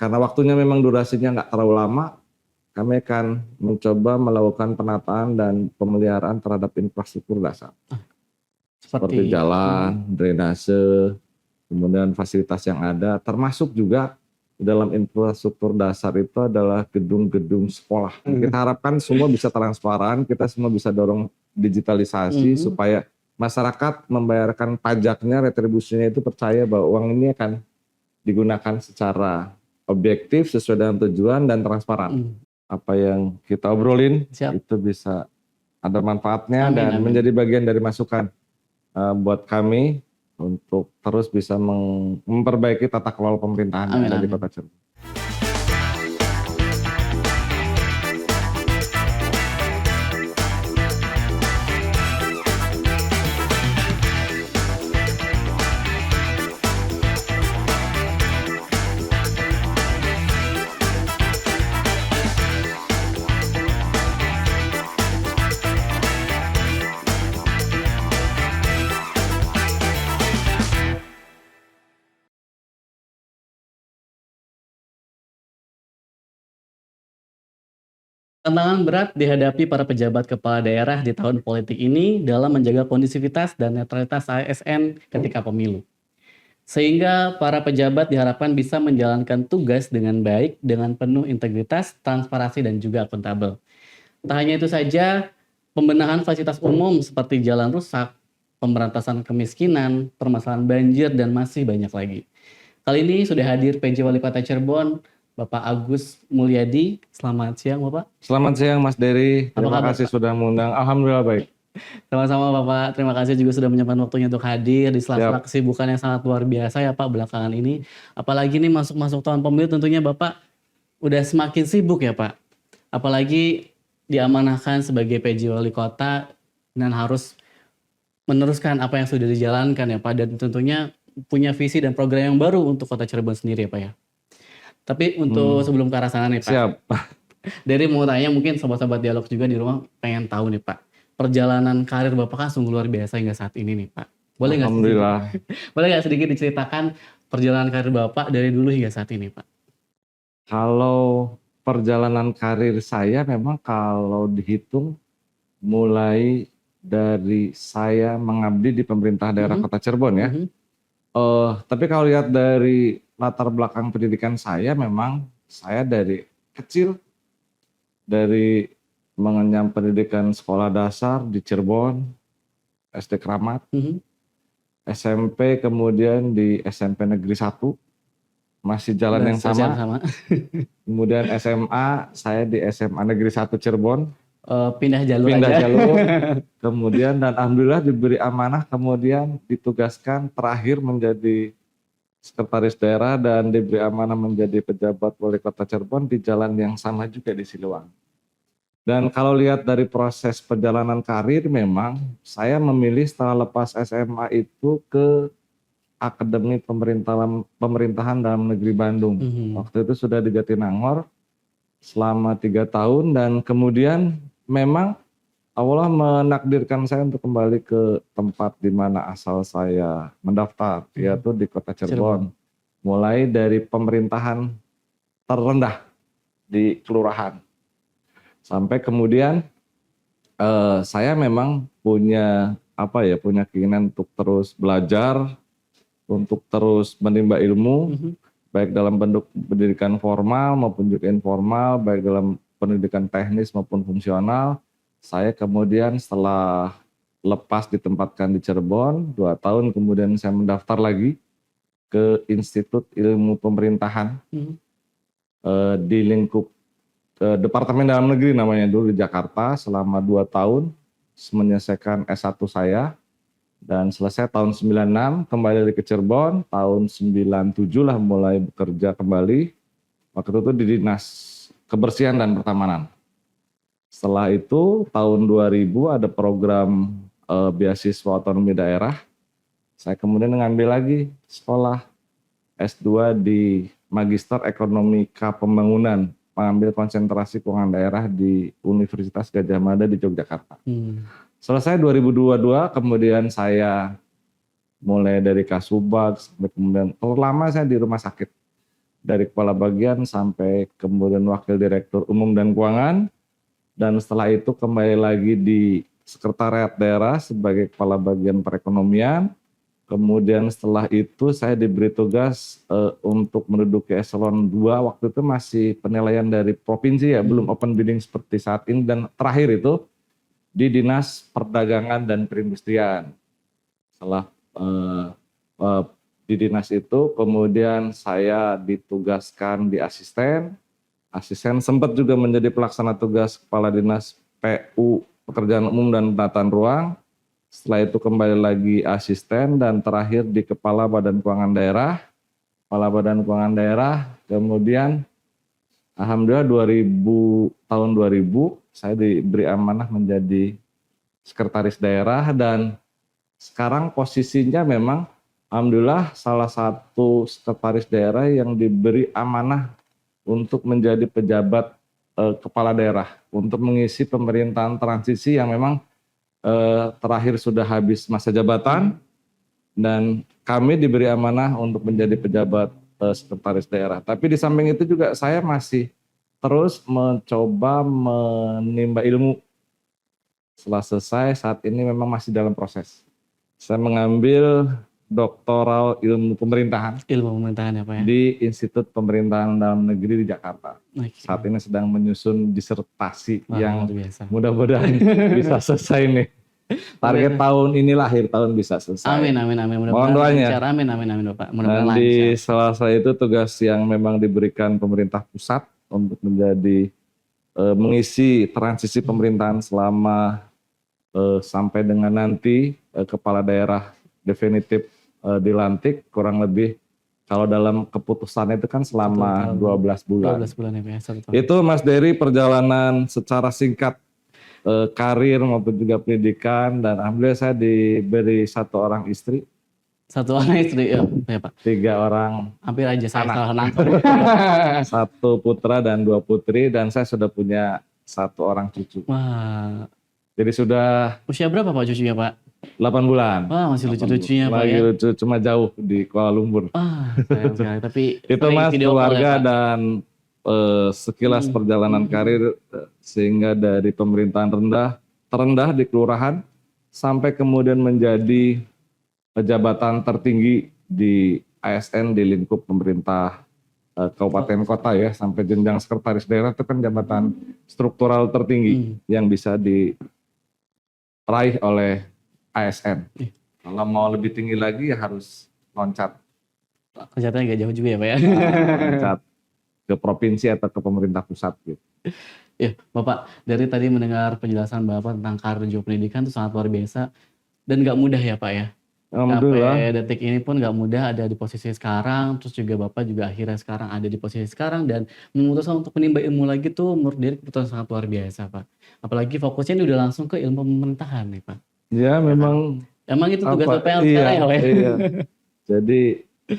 karena waktunya memang durasinya nggak terlalu lama, kami akan mencoba melakukan penataan dan pemeliharaan terhadap infrastruktur dasar. Seperti jalan, drainase, kemudian fasilitas yang ada, termasuk juga dalam infrastruktur dasar itu adalah gedung-gedung sekolah. Kita harapkan semua bisa transparan, kita semua bisa dorong digitalisasi supaya masyarakat membayarkan pajaknya, retribusinya itu percaya bahwa uang ini akan digunakan secara objektif, sesuai dengan tujuan dan transparan. Apa yang kita obrolin itu bisa ada manfaatnya dan menjadi bagian dari masukan buat kami untuk terus bisa memperbaiki tata kelola pemerintahan yang ada di Kota Cirebon. Tantangan berat dihadapi para pejabat kepala daerah di tahun politik ini dalam menjaga kondusivitas dan netralitas ASN ketika pemilu. Sehingga para pejabat diharapkan bisa menjalankan tugas dengan baik, dengan penuh integritas, transparansi, dan juga akuntabel. Tak hanya itu saja, pembenahan fasilitas umum seperti jalan rusak, pemberantasan kemiskinan, permasalahan banjir, dan masih banyak lagi. Kali ini sudah hadir PJ Wali Kota Cirebon, Bapak Agus Mulyadi. Selamat siang, Bapak. Selamat siang, Mas Dery. Terima kasih sudah mengundang. Alhamdulillah baik. Sama-sama, Bapak. Terima kasih juga sudah menyempatkan waktunya untuk hadir di sela-sela kesibukan yang sangat luar biasa ya, Pak, belakangan ini. Apalagi nih masuk tahun pemilu, tentunya Bapak udah semakin sibuk ya, Pak. Apalagi diamanahkan sebagai PJ Wali Kota dan harus meneruskan apa yang sudah dijalankan ya, Pak. Dan tentunya punya visi dan program yang baru untuk Kota Cirebon sendiri ya, Pak ya. Tapi untuk sebelum ke arah sana nih Pak. Siap. Dari mau tanya, mungkin sobat-sobat dialog juga di rumah pengen tahu nih Pak. Perjalanan karir Bapak kan sungguh luar biasa hingga saat ini nih Pak. Boleh nggak sedikit diceritakan perjalanan karir Bapak dari dulu hingga saat ini Pak? Kalau perjalanan karir saya memang kalau dihitung mulai dari saya mengabdi di pemerintah daerah Kota Cirebon ya. Tapi kalau lihat dari latar belakang pendidikan saya, memang saya dari kecil, dari mengenyam pendidikan sekolah dasar di Cirebon, SD Kramat, SMP kemudian di SMP Negeri 1, masih jalan yang sama. Kemudian SMA, saya di SMA Negeri 1 Cirebon. Pindah jalur. Kemudian dan alhamdulillah diberi amanah, kemudian ditugaskan terakhir menjadi sekretaris daerah dan diberi amanah menjadi pejabat wali kota Cirebon di jalan yang sama juga di Siliwangi. Dan kalau lihat dari proses perjalanan karir, memang saya memilih setelah lepas SMA itu ke Akademi Pemerintahan Dalam Negeri Bandung. Waktu itu sudah di Jatinangor selama 3 tahun dan kemudian memang Allah menakdirkan saya untuk kembali ke tempat di mana asal saya mendaftar, yaitu di Kota Cirebon. Mulai dari pemerintahan terendah di kelurahan. Sampai kemudian saya memang punya keinginan untuk terus belajar, untuk terus menimba ilmu, baik dalam bentuk pendidikan formal maupun juga informal, baik dalam pendidikan teknis maupun fungsional. Saya kemudian setelah lepas ditempatkan di Cirebon, 2 tahun kemudian saya mendaftar lagi ke Institut Ilmu Pemerintahan di lingkup Departemen Dalam Negeri namanya dulu di Jakarta selama 2 tahun, menyelesaikan S1 saya dan selesai tahun 96 kembali lagi ke Cirebon, tahun 97 lah mulai bekerja kembali, waktu itu di Dinas Kebersihan dan Pertamanan. Setelah itu tahun 2000 ada program beasiswa otonomi daerah. Saya kemudian mengambil lagi sekolah S2 di Magister Ekonomika Pembangunan, mengambil konsentrasi keuangan daerah di Universitas Gadjah Mada di Yogyakarta. Selesai 2022, kemudian saya mulai dari Kasubag, kemudian lama saya di rumah sakit. dari kepala bagian sampai kemudian wakil direktur umum dan keuangan, dan setelah itu kembali lagi di sekretariat daerah sebagai kepala bagian perekonomian. Kemudian setelah itu saya diberi tugas untuk menduduki eselon 2, waktu itu masih penilaian dari provinsi ya, belum open bidding seperti saat ini, dan terakhir itu di Dinas Perdagangan dan Perindustrian. Setelah di dinas itu kemudian saya ditugaskan di asisten sempat juga menjadi pelaksana tugas kepala dinas PU Pekerjaan Umum dan Penataan Ruang. Setelah itu kembali lagi asisten dan terakhir di Kepala Badan Keuangan Daerah. Kepala Badan Keuangan Daerah, kemudian alhamdulillah tahun 2000 saya diberi amanah menjadi sekretaris daerah, dan sekarang posisinya memang alhamdulillah salah satu sekretaris daerah yang diberi amanah untuk menjadi pejabat kepala daerah untuk mengisi pemerintahan transisi yang memang terakhir sudah habis masa jabatan, dan kami diberi amanah untuk menjadi pejabat sekretaris daerah. Tapi di samping itu juga saya masih terus mencoba menimba ilmu. Setelah selesai, saat ini memang masih dalam proses. Saya mengambil doktoral ilmu pemerintahan Ilmu pemerintahan ya Pak ya? di Institut Pemerintahan Dalam Negeri di Jakarta. Oke. Saat ini sedang menyusun disertasi Wah, yang luar biasa. mudah-mudahan bisa selesai nih. Target tahun inilah, akhir tahun bisa selesai. Amin, amin, amin. Mohon doanya. Lancar. Amin, amin, amin Bapak. Dan Mudah-mudahan di lancar. selasa itu tugas yang memang diberikan pemerintah pusat untuk menjadi mengisi transisi pemerintahan selama sampai dengan nanti kepala daerah definitif dilantik, kurang lebih kalau dalam keputusan itu kan selama 12 bulan. 12 bulan ya Pak ya, 1 tahun. Itu Mas Dery perjalanan secara singkat karir maupun juga pendidikan, dan alhamdulillah saya diberi 1 orang istri, 1 orang istri ya Pak. 3 orang Hampir aja saya anak. salah nangkep. 1 putra dan 2 putri, dan saya sudah punya 1 orang cucu. Wah, Jadi sudah usia berapa Pak cucunya Pak? 8 bulan. Wah, masih lucu-lucunya Pak Lagi ya. lucu, cuma jauh di Kuala Lumpur. Wah, sayang sekali. Tapi Itu sering Mas video call ya, keluarga Pak. dan sekilas perjalanan karir, sehingga dari pemerintahan terendah di kelurahan sampai kemudian menjadi jabatan tertinggi di ASN di lingkup pemerintah kabupaten kota ya, sampai jenjang sekretaris daerah, itu kan jabatan struktural tertinggi yang bisa diraih oleh ASN. Kalau mau lebih tinggi lagi ya harus loncat. Loncatnya agak jauh juga ya Pak ya. Loncat ke provinsi atau ke pemerintah pusat gitu. Ya, Bapak, dari tadi mendengar penjelasan Bapak tentang karir pendidikan itu sangat luar biasa dan nggak mudah ya Pak ya. Alhamdulillah. Sampai detik ini pun nggak mudah ada di posisi sekarang, terus juga Bapak juga akhirnya sekarang ada di posisi sekarang dan memutuskan untuk menimba ilmu lagi tuh menurut diri keputusan sangat luar biasa Pak. Apalagi fokusnya ini udah langsung ke ilmu pemerintahan nih Pak. Ya memang. Emang itu tugas Bapak yang iya, sekarang ya Pak ya? iya. Jadi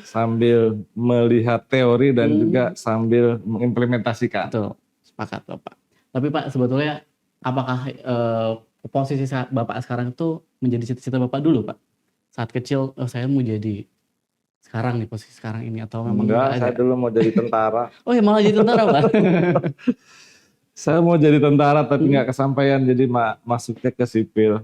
sambil melihat teori dan juga sambil mengimplementasikan. Betul, sepakat Bapak. Tapi Pak sebetulnya apakah posisi Bapak sekarang itu menjadi cita-cita Bapak dulu Pak? Saat kecil, oh saya mau jadi sekarang nih posisi sekarang ini atau memang Enggak, nggak saya ada? dulu mau jadi tentara. Oh ya malah jadi tentara Pak? Saya mau jadi tentara tapi nggak kesampaian, jadi masuknya ke sipil.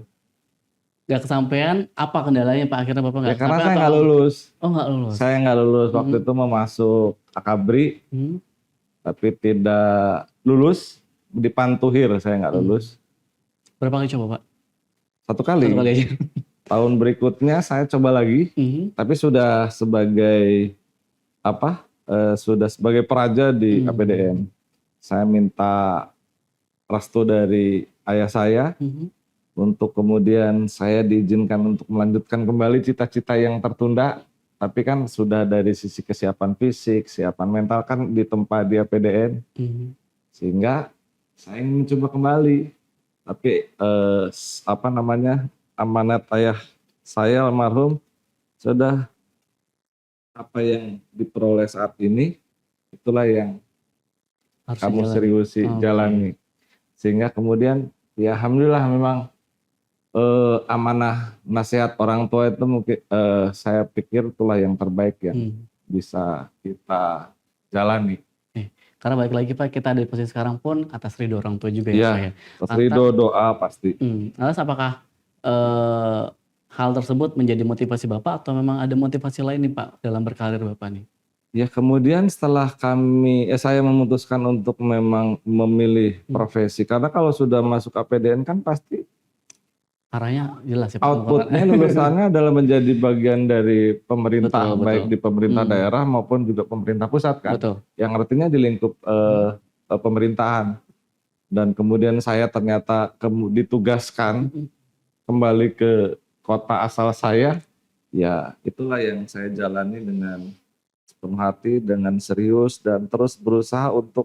Gak kesampaian, apa kendalanya Pak? Akhirnya Bapak Ya nggak karena kesampaian saya atau- nggak lulus. Oh nggak lulus? Saya nggak lulus waktu itu mau masuk Akabri, tapi tidak lulus, dipantuhir saya nggak lulus. Berapa kali coba Pak? 1 kali. 1 kali aja. Tahun berikutnya saya coba lagi, tapi sudah sebagai sudah sebagai peraja di KPDN. Saya minta restu dari ayah saya untuk kemudian saya diizinkan untuk melanjutkan kembali cita-cita yang tertunda. Tapi kan sudah dari sisi kesiapan fisik, kesiapan mental kan ditempa di APDN, sehingga saya ingin mencoba kembali. Tapi amanat ayah saya almarhum sudah apa yang diperoleh saat ini, itulah yang Harus kamu dijalani. seriusi Oke. jalani. Sehingga kemudian ya alhamdulillah memang amanah nasihat orang tua itu mungkin saya pikir itulah yang terbaik yang bisa kita jalani. Karena balik lagi Pak, kita ada di posisi sekarang pun atas ridho orang tua juga ya Iya, Pak ya. atas ridho, doa pasti. Lantas apakah hal tersebut menjadi motivasi Bapak atau memang ada motivasi lain nih Pak dalam berkarir Bapak nih? Ya kemudian setelah saya memutuskan untuk memang memilih profesi, karena kalau sudah masuk APDN kan pasti Arahnya jelas ya Pak. outputnya lulusannya adalah menjadi bagian dari pemerintah, Betul, baik betul. di pemerintah daerah maupun juga pemerintah pusat kan, Betul. yang artinya di lingkup pemerintahan. Dan kemudian saya ternyata ditugaskan kembali ke kota asal saya, ya itulah yang saya jalani dengan sepenuh hati, dengan serius, dan terus berusaha untuk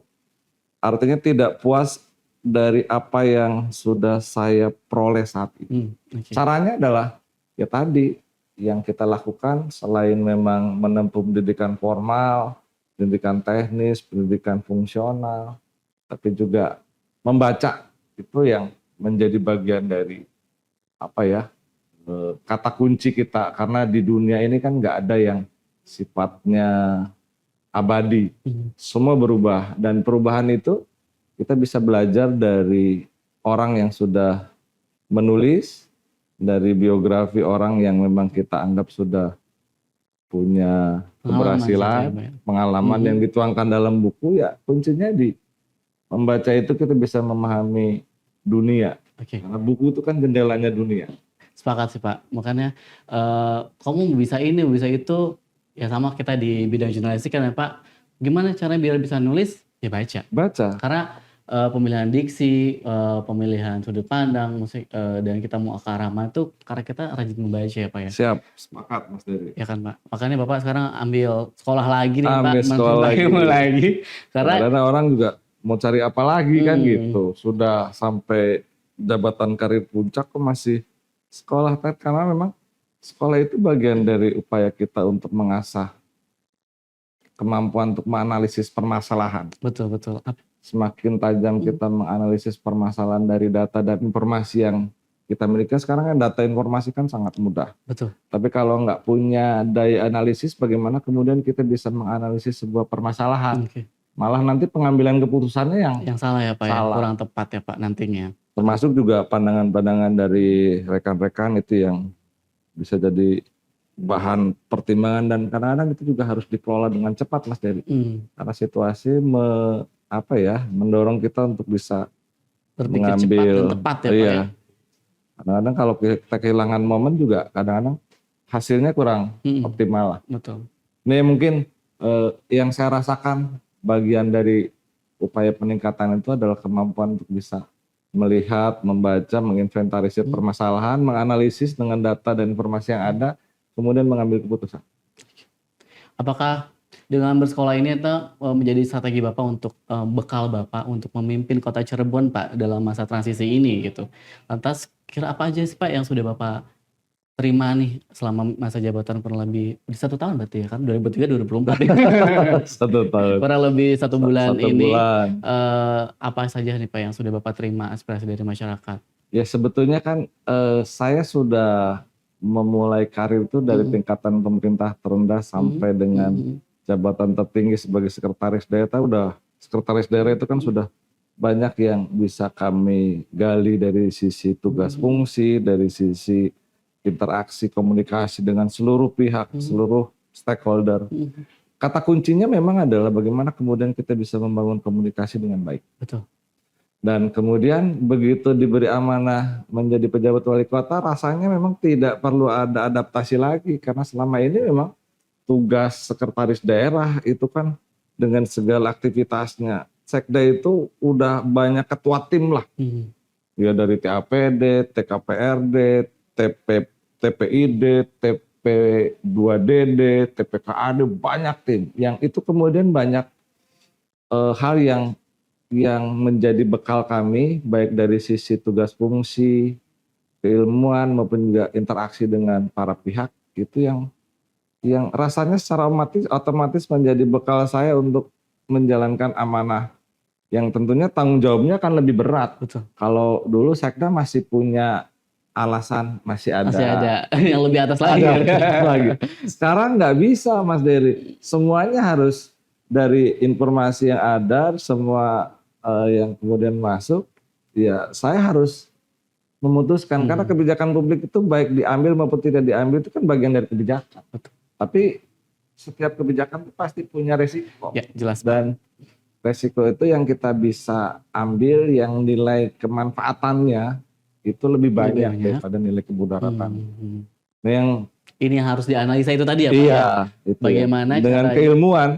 artinya tidak puas dari apa yang sudah saya peroleh saat ini. Okay. Caranya adalah ya tadi yang kita lakukan selain memang menempuh pendidikan formal, pendidikan teknis, pendidikan fungsional, tapi juga membaca itu yang menjadi bagian dari kata kunci kita, karena di dunia ini kan nggak ada yang sifatnya abadi, semua berubah, dan perubahan itu kita bisa belajar dari orang yang sudah menulis, dari biografi orang yang memang kita anggap sudah punya keberhasilan, pengalaman yang dituangkan dalam buku. Ya kuncinya di membaca itu kita bisa memahami dunia. Karena buku itu kan jendelanya dunia. Sepakat sih Pak, makanya kamu bisa ini, bisa itu, ya sama kita di bidang jurnalistik kan ya Pak, gimana caranya biar bisa nulis? Ya baca. Karena pemilihan diksi, pemilihan sudut pandang, musik, dan kita mau ke arah mana itu karena kita rajin membaca ya Pak ya. Siap, sepakat Mas Dery. Ya kan Pak, makanya Bapak sekarang ambil sekolah lagi nih Pak. Ambil sekolah lagi. Karena orang juga mau cari apa lagi kan gitu. Sudah sampai jabatan karir puncak kok masih sekolah, karena memang sekolah itu bagian dari upaya kita untuk mengasah kemampuan untuk menganalisis permasalahan. Betul. Semakin tajam kita menganalisis permasalahan dari data dan informasi yang kita miliki sekarang, kan data informasi kan sangat mudah. Betul. Tapi kalau nggak punya daya analisis, bagaimana kemudian kita bisa menganalisis sebuah permasalahan? Malah nanti pengambilan keputusannya yang salah ya Pak, ya? Kurang tepat ya Pak nantinya. Termasuk juga pandangan-pandangan dari rekan-rekan itu yang bisa jadi bahan pertimbangan, dan kadang-kadang itu juga harus dikelola dengan cepat Mas Dery. Karena situasi mendorong kita untuk bisa berpikir cepat dan tepat ya Pak ya. Kadang-kadang kalau kita kehilangan momen juga kadang-kadang hasilnya kurang optimal lah. Betul. Ini mungkin yang saya rasakan bagian dari upaya peningkatan itu adalah kemampuan untuk bisa melihat, membaca, menginventarisir permasalahan, menganalisis dengan data dan informasi yang ada, kemudian mengambil keputusan. Apakah dengan bersekolah ini itu menjadi strategi Bapak untuk bekal Bapak untuk memimpin Kota Cirebon Pak dalam masa transisi ini gitu? Lantas kira apa aja sih Pak yang sudah Bapak terima nih selama masa jabatan kurang lebih 1 tahun berarti ya kan, 2003-2024 ya? 1 tahun. Kurang lebih 1 bulan 1 ini. bulan. Apa saja nih Pak yang sudah Bapak terima aspirasi dari masyarakat? Ya sebetulnya kan saya sudah memulai karir itu dari tingkatan pemerintah terendah sampai dengan jabatan tertinggi sebagai sekretaris daerah. Sekretaris daerah itu kan sudah banyak yang bisa kami gali dari sisi tugas fungsi, dari sisi interaksi komunikasi dengan seluruh pihak, seluruh stakeholder. Kata kuncinya memang adalah bagaimana kemudian kita bisa membangun komunikasi dengan baik. Betul. Dan kemudian begitu diberi amanah menjadi pejabat wali kota, rasanya memang tidak perlu ada adaptasi lagi, karena selama ini memang tugas sekretaris daerah itu kan dengan segala aktivitasnya, sekda itu udah banyak ketua tim lah. Ya dari TAPD, TKPRD, TPID, TP2DD, TPKAD, banyak tim. Yang itu kemudian banyak hal yang menjadi bekal kami, baik dari sisi tugas fungsi, keilmuan maupun juga interaksi dengan para pihak, itu yang rasanya secara otomatis menjadi bekal saya untuk menjalankan amanah yang tentunya tanggung jawabnya akan lebih berat. Betul. Kalau dulu sekda masih punya alasan, masih ada yang lebih atas lagi. Sekarang nggak bisa Mas Dery, semuanya harus dari informasi yang ada semua yang kemudian masuk, ya saya harus memutuskan karena kebijakan publik itu baik diambil maupun tidak diambil itu kan bagian dari kebijakan. Betul. Tapi setiap kebijakan itu pasti punya resiko. Ya, jelas Pak. Dan resiko itu yang kita bisa ambil yang nilai kemanfaatannya itu lebih banyak daripada nilai kemudaratan. Nah, yang ini yang harus dianalisa itu tadi ya Pak. iya, Ya? itu Bagaimana dengan caranya keilmuan.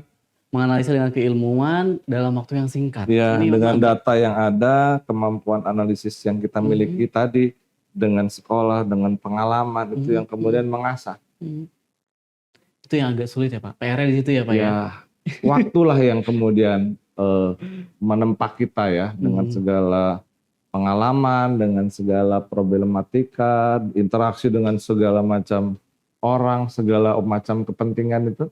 menganalisa dengan keilmuan dalam waktu yang singkat. Ya, Ini dengan memang data yang ada, kemampuan analisis yang kita miliki tadi, dengan sekolah, dengan pengalaman itu yang kemudian mengasah. itu yang agak sulit ya Pak. PR-nya di situ ya Pak ya. Waktulah yang kemudian menempa kita ya dengan segala pengalaman, dengan segala problematika, interaksi dengan segala macam orang, segala macam kepentingan itu.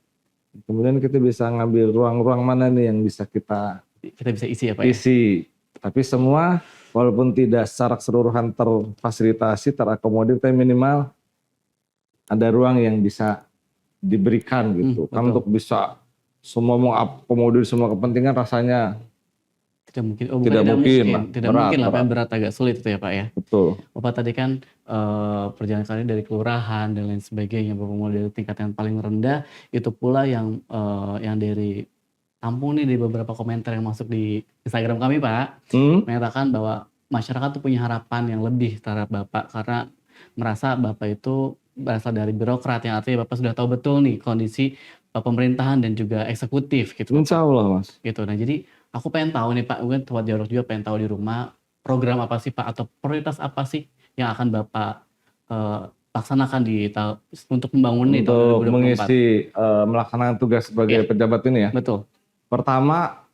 Kemudian kita bisa ngambil ruang-ruang mana nih yang bisa kita bisa isi ya Pak isi. Tapi semua walaupun tidak secara keseluruhan terfasilitasi, terakomodir, tapi minimal ada ruang yang bisa diberikan gitu. Kan untuk bisa semua mengakomodir semua kepentingan rasanya tidak mungkin. Tidak mungkin lah. Tidak Berat, mungkin lah Pak, berat. berat agak sulit itu ya Pak ya. betul. Bapak tadi kan perjalanan kalian dari kelurahan dan lain sebagainya, Bapak mulai dari tingkat yang paling rendah, itu pula yang dari tampung nih di beberapa komentar yang masuk di Instagram kami Pak, menyatakan bahwa masyarakat tuh punya harapan yang lebih terhadap Bapak karena merasa Bapak itu berasal dari birokrat, yang artinya Bapak sudah tahu betul nih kondisi pemerintahan dan juga eksekutif gitu. Insya Allah Mas. Gitu. Nah jadi aku pengen tahu nih Pak, mungkin Sobat Dialog juga pengen tahu di rumah program apa sih Pak atau prioritas apa sih yang akan Bapak laksanakan untuk membangun nih tahun 2024? Untuk mengisi melaksanakan tugas sebagai pejabat ini ya. Betul. Pertama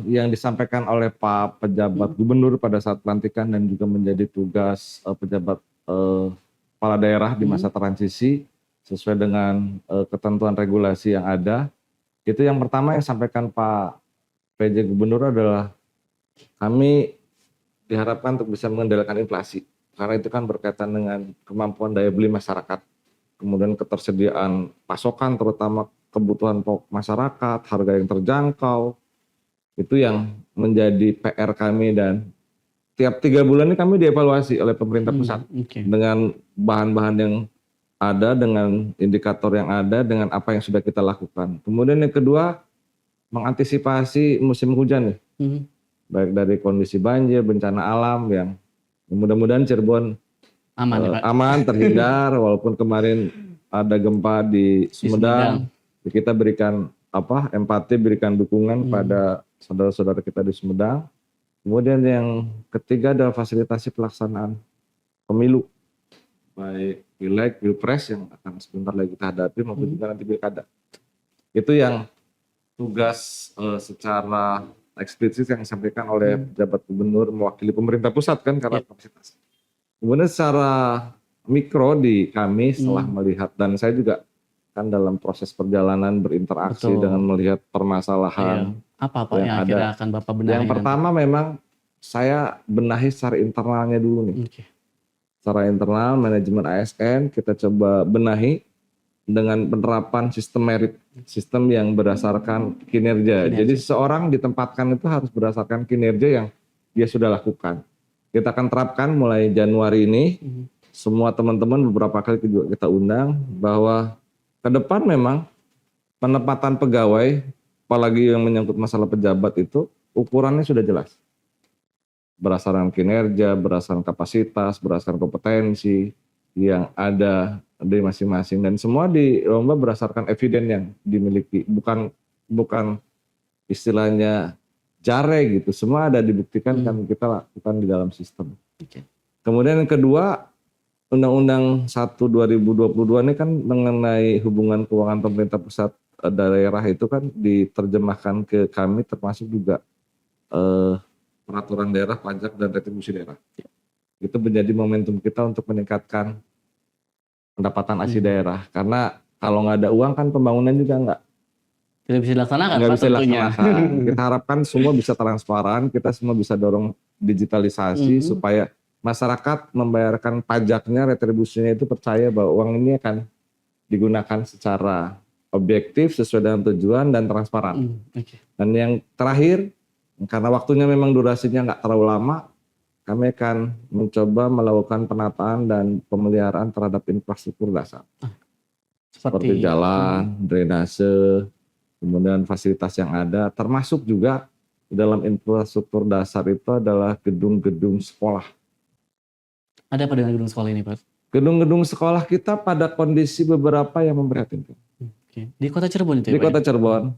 yang disampaikan oleh Pak pejabat gubernur pada saat pelantikan dan juga menjadi tugas pejabat kepala daerah di masa transisi sesuai dengan ketentuan regulasi yang ada. Itu yang pertama yang disampaikan Pak PJ Gubernur adalah kami diharapkan untuk bisa mengendalikan inflasi. Karena itu kan berkaitan dengan kemampuan daya beli masyarakat. Kemudian ketersediaan pasokan terutama kebutuhan pokok masyarakat, harga yang terjangkau. Itu yang menjadi PR kami dan tiap 3 bulan ini kami dievaluasi oleh pemerintah pusat. Dengan bahan-bahan yang ada, dengan indikator yang ada, dengan apa yang sudah kita lakukan. Kemudian yang kedua, mengantisipasi musim hujan nih. Baik dari kondisi banjir, bencana alam yang mudah-mudahan Cirebon aman, terhindar. Walaupun kemarin ada gempa di Sumedang. Kita berikan empati, berikan dukungan pada saudara-saudara kita di Sumedang. Kemudian yang ketiga adalah fasilitasi pelaksanaan pemilu. Baik pileg, pilpres yang akan sebentar lagi kita hadapi maupun juga nanti pilkada. Itu yang tugas secara eksplisit yang disampaikan oleh pejabat gubernur mewakili pemerintah pusat kan karena kapasitas. Kemudian secara mikro di kami setelah melihat dan saya juga kan dalam proses perjalanan berinteraksi dengan melihat permasalahan apa yang akhirnya akan Bapak benahi. Yang pertama memang saya benahi secara internalnya dulu nih. Secara internal manajemen ASN kita coba benahi dengan penerapan sistem merit, sistem yang berdasarkan kinerja. Jadi seseorang ditempatkan itu harus berdasarkan kinerja yang dia sudah lakukan. Kita akan terapkan mulai Januari ini. Semua teman-teman beberapa kali juga kita undang bahwa ke depan memang penempatan pegawai, apalagi yang menyangkut masalah pejabat itu ukurannya sudah jelas. Berdasarkan kinerja, berdasarkan kapasitas, berdasarkan kompetensi yang ada di masing-masing dan semua di lomba berdasarkan eviden yang dimiliki, bukan istilahnya jare gitu, semua ada dibuktikan kan kita lakukan di dalam sistem. Kemudian yang kedua, Undang-Undang 1 2022 ini kan mengenai hubungan keuangan pemerintah pusat daerah itu kan diterjemahkan ke kami termasuk juga peraturan daerah, pajak dan retribusi daerah. Itu menjadi momentum kita untuk meningkatkan pendapatan asli daerah. Karena kalau nggak ada uang kan pembangunan juga tidak bisa dilaksanakan. Nggak bisa dilaksanakan. Kita harapkan semua bisa transparan, kita semua bisa dorong digitalisasi supaya masyarakat membayarkan pajaknya, retribusinya itu percaya bahwa uang ini akan digunakan secara objektif, sesuai dengan tujuan, dan transparan. Oke. Dan yang terakhir, karena waktunya memang durasinya nggak terlalu lama, kami akan mencoba melakukan penataan dan pemeliharaan terhadap infrastruktur dasar. Seperti jalan, drainase, kemudian fasilitas yang ada, termasuk juga di dalam infrastruktur dasar itu adalah gedung-gedung sekolah. Ada apa dengan gedung sekolah ini, Pak? Gedung-gedung sekolah kita pada kondisi beberapa yang memprihatinkan. Oke. Di Kota Cirebon itu ya, Di Pak? Kota Cirebon.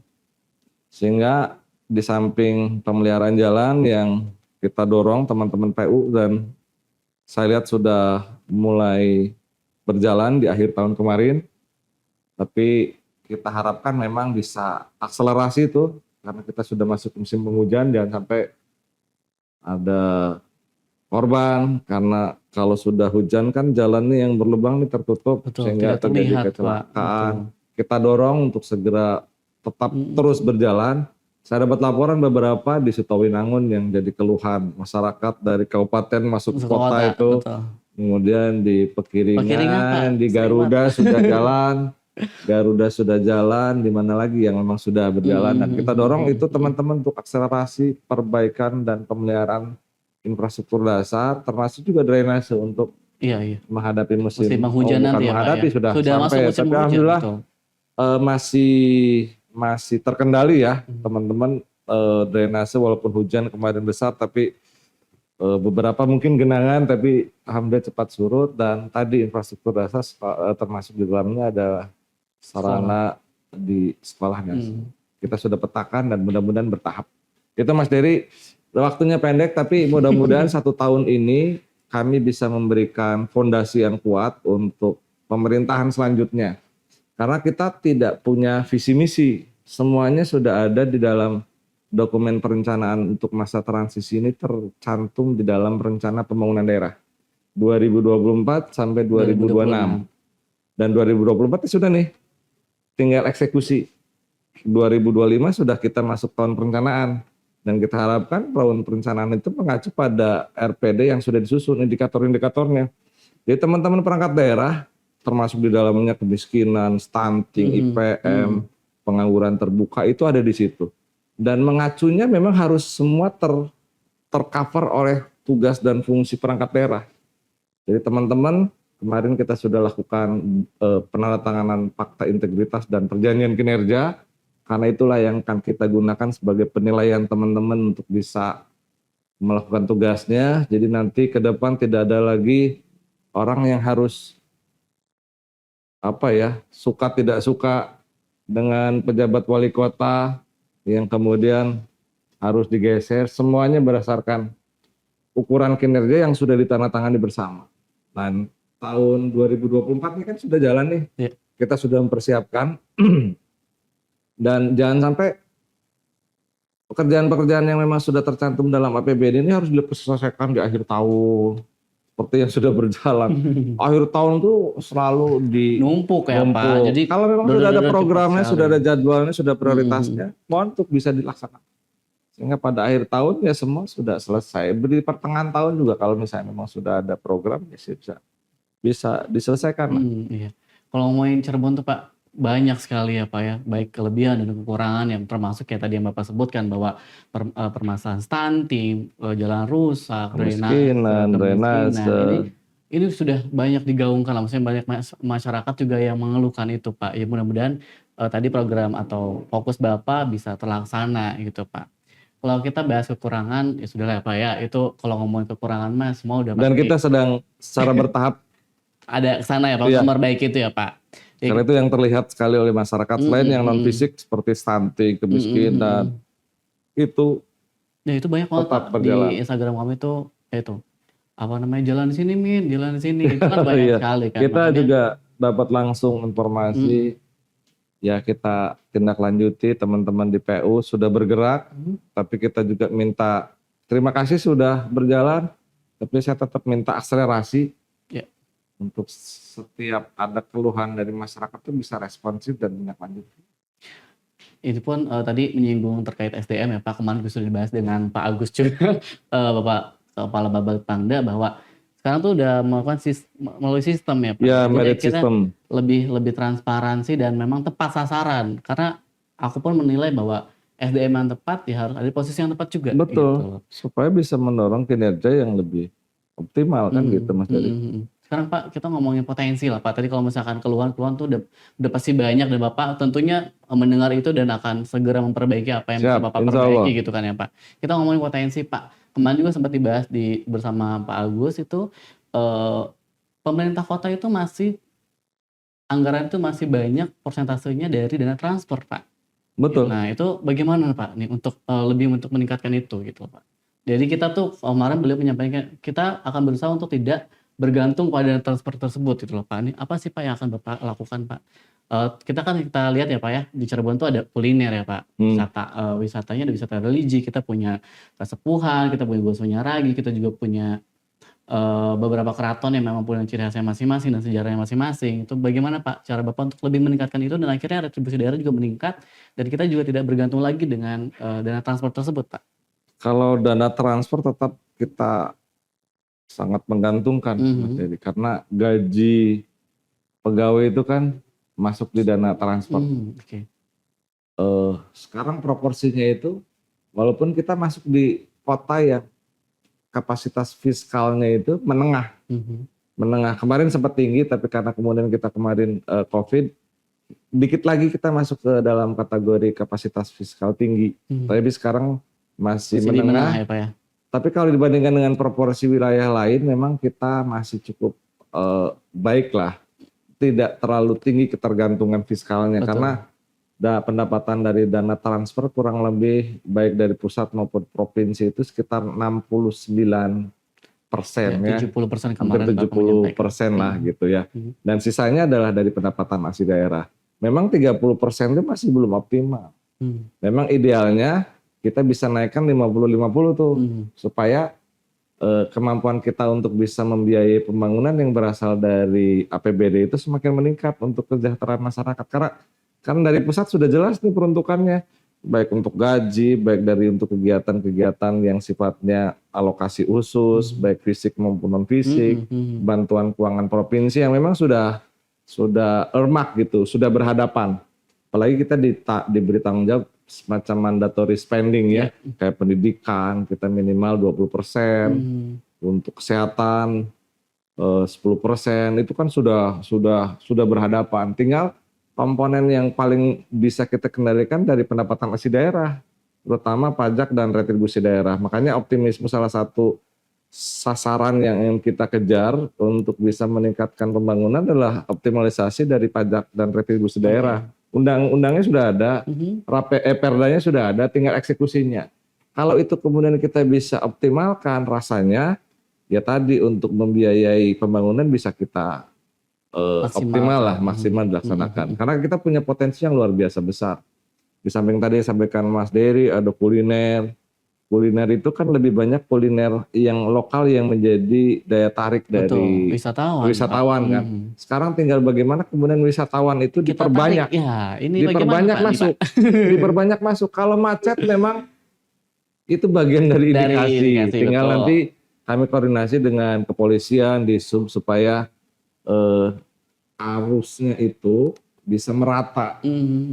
Sehingga di samping pemeliharaan jalan yang kita dorong teman-teman PU dan saya lihat sudah mulai berjalan di akhir tahun kemarin. Tapi kita harapkan memang bisa akselerasi itu karena kita sudah masuk musim penghujan, jangan sampai ada korban karena kalau sudah hujan kan jalan nih yang berlubang nih tertutup. Betul, Sehingga tidak terjadi terlihat, Pak. kecelakaan. Betul. Kita dorong untuk segera tetap terus berjalan. Saya dapat laporan beberapa di Sutowinangun yang jadi keluhan masyarakat dari kabupaten masuk Masuk kota itu. betul. Kemudian di Pekiringan, Pak. Pekiringan, di Sering Garuda sudah jalan. Garuda sudah jalan, di mana lagi yang memang sudah berjalan, dan kita dorong itu teman-teman untuk akselerasi perbaikan dan pemeliharaan infrastruktur dasar, termasuk juga drainase untuk Iya. menghadapi musim penghujan nanti ya, Pak, menghadapi ya? sudah Sudah masuk sampai, musim tapi penghujan, alhamdulillah betul. masih terkendali ya teman-teman, drainase walaupun hujan kemarin besar, tapi beberapa mungkin genangan, tapi alhamdulillah cepat surut. Dan tadi infrastruktur dasar termasuk di dalamnya ada sarana di sekolahnya. Kita sudah petakan dan mudah-mudahan bertahap. Itu Mas Dery, waktunya pendek tapi mudah-mudahan 1 tahun ini kami bisa memberikan fondasi yang kuat untuk pemerintahan selanjutnya. Karena kita tidak punya visi misi, semuanya sudah ada di dalam dokumen perencanaan untuk masa transisi ini tercantum di dalam rencana pembangunan daerah 2024 sampai 2026. Dan 2024 sudah nih, tinggal eksekusi. 2025 sudah kita masuk tahun perencanaan. Dan kita harapkan tahun perencanaan itu mengacu pada RPD yang sudah disusun, indikator-indikatornya. Jadi teman-teman perangkat daerah, termasuk di dalamnya kemiskinan, stunting, IPM, pengangguran terbuka, itu ada di situ. Dan mengacunya memang harus semua tercover oleh tugas dan fungsi perangkat daerah. Jadi teman-teman, kemarin kita sudah lakukan penandatanganan fakta integritas dan perjanjian kinerja, karena itulah yang akan kita gunakan sebagai penilaian teman-teman untuk bisa melakukan tugasnya. Jadi nanti ke depan tidak ada lagi orang yang harus suka tidak suka dengan pejabat wali kota yang kemudian harus digeser. Semuanya berdasarkan ukuran kinerja yang sudah ditandatangani bersama. Dan tahun 2024 ini kan sudah jalan nih, kita sudah mempersiapkan. Dan jangan sampai pekerjaan-pekerjaan yang memang sudah tercantum dalam APBD ini harus diselesaikan di akhir tahun, seperti yang sudah berjalan. Akhir tahun tuh selalu numpuk ya Pak. Jadi kalau memang sudah ada programnya, sudah ada jadwalnya, sudah prioritasnya, mohon untuk bisa dilaksanakan. Sehingga pada akhir tahun ya semua sudah selesai. Di pertengahan tahun juga kalau misalnya memang sudah ada program ya bisa diselesaikan. Iya. Kalau ngomongin Cirebon tuh Pak, banyak sekali ya Pak ya, baik kelebihan dan kekurangan yang termasuk kayak tadi yang Bapak sebutkan bahwa permasalahan stunting, jalan rusak, drainase. Ini sudah banyak digaungkan lah, maksudnya banyak masyarakat juga yang mengeluhkan itu Pak. Ya mudah-mudahan tadi program atau fokus Bapak bisa terlaksana gitu Pak. Kalau kita bahas kekurangan ya sudah lah Pak ya, itu kalau ngomongin kekurangan Mas semua udah pasti. Dan kita sedang secara bertahap ada kesana ya Pak, memperbaiki itu ya Pak. Karena itu yang terlihat sekali oleh masyarakat selain yang non fisik seperti stunting, kemiskinan, itu. Ya itu banyak banget di Instagram kami itu jalan di sini Min, jalan di sini, itu kan banyak sekali kan. Kita juga dapat langsung informasi, ya kita tindak lanjuti, teman-teman di PU sudah bergerak, tapi kita juga minta terima kasih sudah berjalan, tapi saya tetap minta akselerasi. Untuk setiap ada keluhan dari masyarakat itu bisa responsif dan tindak lanjut. Itu pun tadi menyinggung terkait SDM ya Pak, kemarin sudah dibahas dengan Pak Agus juga, Bapak Kepala Bapeda bahwa sekarang tuh udah melakukan melalui sistem ya Pak. Ya, Jadi merit akhirnya system. lebih transparansi dan memang tepat sasaran. Karena aku pun menilai bahwa SDM yang tepat ya harus ada di posisi yang tepat juga gitu Betul. loh. Supaya bisa mendorong kinerja yang lebih optimal kan gitu Mas Dery. Sekarang Pak kita ngomongin potensi lah Pak. Tadi kalau misalkan keluhan-keluhan tuh udah pasti banyak dan Bapak tentunya mendengar itu dan akan segera memperbaiki apa yang bisa Siap, Bapak insya Allah. perbaiki gitu kan ya Pak. Kita ngomongin potensi Pak. Kemarin juga sempat dibahas bersama Pak Agus itu pemerintah kota itu anggaran itu masih banyak persentasenya dari dana transfer Pak. Betul. Nah itu bagaimana Pak nih untuk lebih untuk meningkatkan itu gitu Pak. Jadi kita tuh kemarin beliau menyampaikan kita akan berusaha untuk tidak bergantung pada transfer tersebut gitu loh Pak. Ini apa sih Pak yang akan Bapak lakukan Pak? Kita lihat ya Pak ya, di Cirebon tuh ada kuliner ya Pak. Wisatanya ada wisata religi, kita punya Kasepuhan, kita punya Bosonya Ragi, kita juga punya beberapa keraton yang memang punya ciri khasnya masing-masing dan sejarahnya masing-masing. Itu bagaimana Pak cara Bapak untuk lebih meningkatkan itu dan akhirnya retribusi daerah juga meningkat dan kita juga tidak bergantung lagi dengan dana transfer tersebut Pak? Kalau dana transfer tetap kita sangat menggantungkan Mas Dery, karena gaji pegawai itu kan masuk di dana transfer. Oke. Sekarang proporsinya itu walaupun kita masuk di kota yang kapasitas fiskalnya itu menengah. Menengah. Kemarin sempat tinggi tapi karena kemudian kita kemarin COVID, dikit lagi kita masuk ke dalam kategori kapasitas fiskal tinggi. Tapi sekarang masih menengah. Ya, Pak ya. Tapi kalau dibandingkan dengan proporsi wilayah lain memang kita masih cukup baik lah. Tidak terlalu tinggi ketergantungan fiskalnya. Betul. Karena pendapatan dari dana transfer kurang lebih baik dari pusat maupun provinsi itu sekitar 69% ya. 70% kemarin. Hampir 70% lah gitu ya. Dan sisanya adalah dari pendapatan asli daerah. Memang 30% itu masih belum optimal. Memang idealnya kita bisa naikkan 50-50 tuh. Supaya kemampuan kita untuk bisa membiayai pembangunan yang berasal dari APBD itu semakin meningkat untuk kesejahteraan masyarakat. Karena kan dari pusat sudah jelas nih peruntukannya, baik untuk gaji, baik dari untuk kegiatan-kegiatan yang sifatnya alokasi khusus, baik fisik maupun non fisik, bantuan keuangan provinsi yang memang sudah earmark gitu, sudah berhadapan. Apalagi kita diberi tanggung jawab semacam mandatory spending ya, kayak pendidikan kita minimal 20%, untuk kesehatan 10%, itu kan sudah berhadapan. Tinggal komponen yang paling bisa kita kendalikan dari pendapatan asli daerah, terutama pajak dan retribusi daerah. Makanya optimisme salah satu sasaran yang ingin kita kejar untuk bisa meningkatkan pembangunan adalah optimalisasi dari pajak dan retribusi daerah. Undang-undangnya sudah ada, perdanya sudah ada, tinggal eksekusinya. Kalau itu kemudian kita bisa optimalkan, rasanya ya tadi untuk membiayai pembangunan bisa kita maksimal dilaksanakan. Karena kita punya potensi yang luar biasa besar. Di samping tadi sampaikan Mas Dery, ada kuliner. Kuliner itu kan lebih banyak kuliner yang lokal yang menjadi daya tarik dari wisatawan kan. Sekarang tinggal bagaimana kemudian wisatawan itu diperbanyak. Diperbanyak masuk. Diperbanyak masuk. Kalau macet memang itu bagian dari indikasi. Tinggal nanti kami koordinasi dengan kepolisian di supaya arusnya itu bisa merata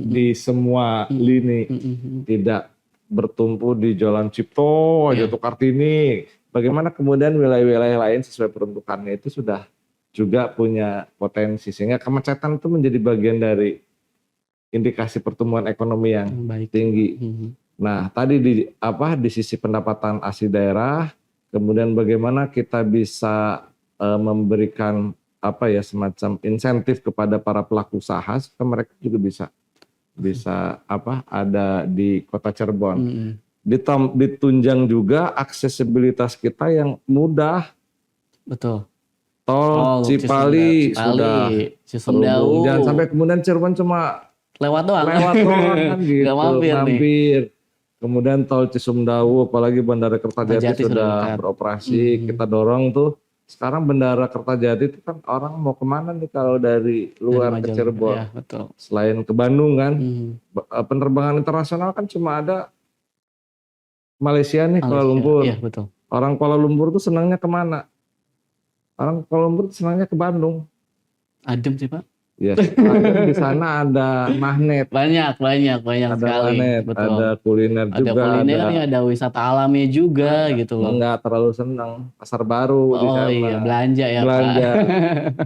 di semua lini, tidak bertumpu di Jalan Cipto aja tuh Kartini. Bagaimana kemudian wilayah-wilayah lain sesuai peruntukannya itu sudah juga punya potensi sehingga kemacetan itu menjadi bagian dari indikasi pertumbuhan ekonomi yang tinggi. Nah, tadi di sisi pendapatan asli daerah, kemudian bagaimana kita bisa memberikan semacam insentif kepada para pelaku usaha supaya mereka juga bisa ada di Kota Cirebon. Ditunjang juga aksesibilitas kita yang mudah. Betul. Tol Cipali sudah terhubung. Jangan sampai kemudian Cirebon cuma lewat doang kan gitu. Gak mampir. Kemudian tol Cisumdawu, apalagi Bandara Kertajati sudah beroperasi. Kita dorong tuh. Sekarang Bandara Kertajati itu kan orang mau kemana nih kalau dari luar ke Cirebon? Ya, betul. Selain ke Bandung kan, penerbangan internasional kan cuma ada Malaysia nih, Kuala Lumpur. Iya, betul. Orang Kuala Lumpur tuh senangnya kemana? Orang Kuala Lumpur senangnya ke Bandung. Adem sih Pak. Ya, soalnya di sana ada magnet, Banyak ada sekali. magnet, Betul. ada kuliner Ada juga, ada kulinernya, ada wisata alamnya juga gitu loh. nggak terlalu senang pasar baru di Oh sana, iya, belanja ya Pak. belanja.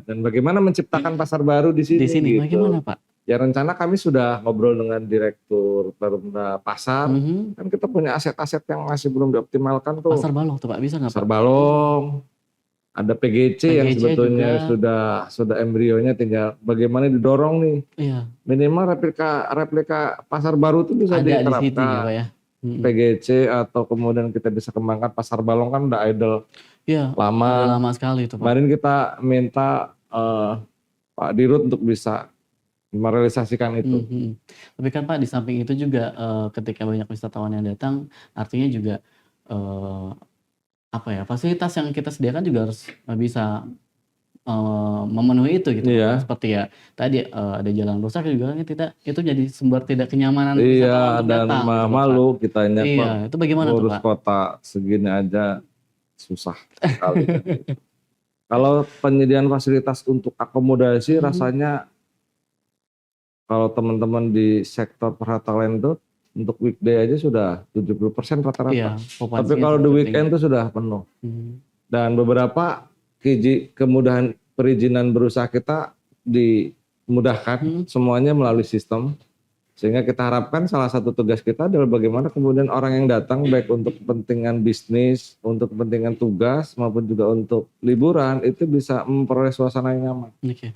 Dan bagaimana menciptakan pasar baru di Di sini sini gitu. bagaimana Pak? Ya rencana kami sudah ngobrol dengan Direktur Perumda Pasar. Mhm. Kan kita punya aset-aset yang masih belum dioptimalkan tuh. Pasar Balong tuh Pak, bisa nggak Pasar Pak? Balong, ada PGC yang PGC sebetulnya juga. sudah embrionya, tinggal bagaimana didorong nih. Iya, Minimal replika pasar baru itu bisa ada di situ ya diterapkan. Pak ya. Mhm. PGC atau kemudian kita bisa kembangkan pasar Balong kan udah idle Iya, udah lama. lama sekali itu Pak. Kemarin kita minta Pak Dirut untuk bisa merealisasikan itu. Mhm. Tapi kan Pak di samping itu juga ketika banyak wisatawan yang datang, artinya juga eh, apa ya, fasilitas yang kita sediakan juga harus bisa memenuhi itu gitu Pak. Iya. Seperti ya tadi ada jalan rusak juga kan itu jadi sumber tidak kenyamanan wisatawan Iya, untuk dan datang gitu loh Pak. malu kitanya Iya, itu bagaimana tuh ngurus Pak? kota segini aja susah sekali. Kalau penyediaan fasilitas untuk akomodasi Mhm. rasanya kalau teman-teman di sektor perhotelan itu untuk weekday aja sudah 70% rata-rata. Iya, Tapi populansinya kalau di cukup weekend tinggi. itu sudah penuh. Mhm. Dan beberapa kemudahan perizinan berusaha kita dimudahkan Mhm. semuanya melalui sistem. Sehingga kita harapkan salah satu tugas kita adalah bagaimana kemudian orang yang datang baik untuk kepentingan bisnis, untuk kepentingan tugas maupun juga untuk liburan itu bisa memperoleh suasana yang nyaman. Oke.